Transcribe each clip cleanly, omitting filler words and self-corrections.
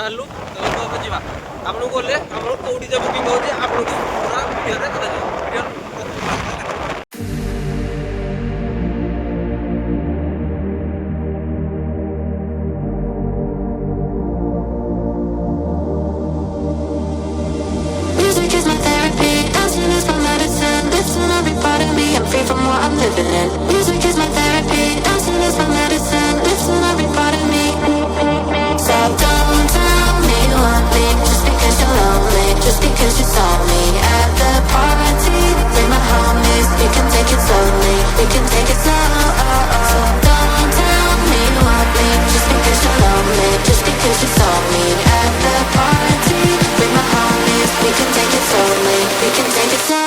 बाहरलु तो जीवा आपन को ले हमर कोडी जे बुकिंग होजे आपन को पूरा वीडियो रे करा video free from what I'm living in. Music is my therapy, dancing is my medicine. Listen every part of me. So don't tell me you want me just because you're lonely, just because you saw me at the party. Bring my homies, we can take it slowly, we can take it slow. So don't tell me you want me just because you're lonely, just because you saw me at the party. Bring my homies, we can take it slowly, we can take it slow.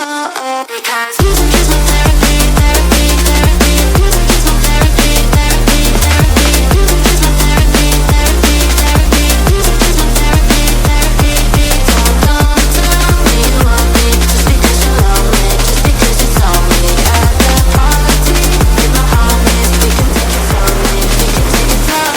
Because music is my therapy, therapy, therapy. Music is my therapy, therapy, therapy. Music is my therapy, therapy, therapy. Music is my therapy, therapy. So don't tell me you want me just because you're lonely, just because you saw me at the party. With my homies, we can take it slowly, we can take it slow.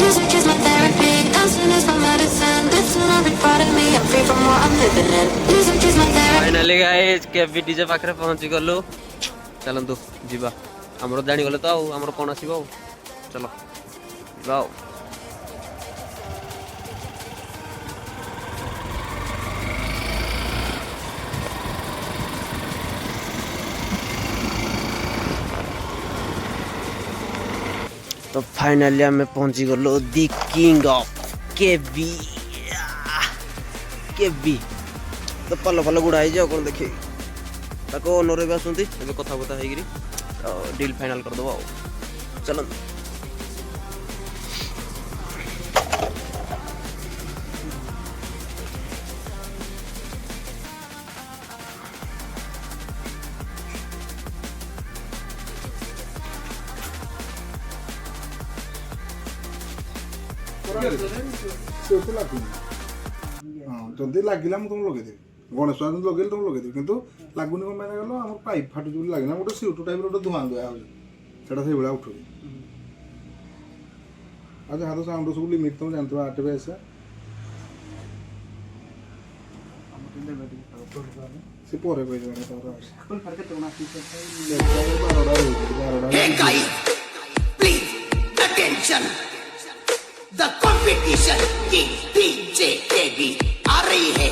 Music is my therapy, dancing is my medicine. Listen every part of me, I'm free from what I'm living in. Music is my therapy. Finally guys KB DJ पाखरे पहुंची गलु चलंतु जीवा हमरो जानि गले तो हमरो कोन आसीबो चलो जाओ तो फाइनली हमें पहुंची गलो दी किंग ऑफ केबी केबी तो पल पल गुड़ा जाओ कौन देखिए ताको ओनर भी आसती ए कथा बता हो डील फाइनल कर दबो चलो जदि लगे मुझे तुम लगे गणेश पूजा लगे तुम लगे कि लगुनि कम गल आम पाइप फाटू लगे गोटे सीटू टाइप गोटे धूआं दुआ होटा से भाया उठू आज जहाँ तो साउंड सब लिमिट तुम जानते हो आठ बजे से पर The competition की DJ KB आ रही है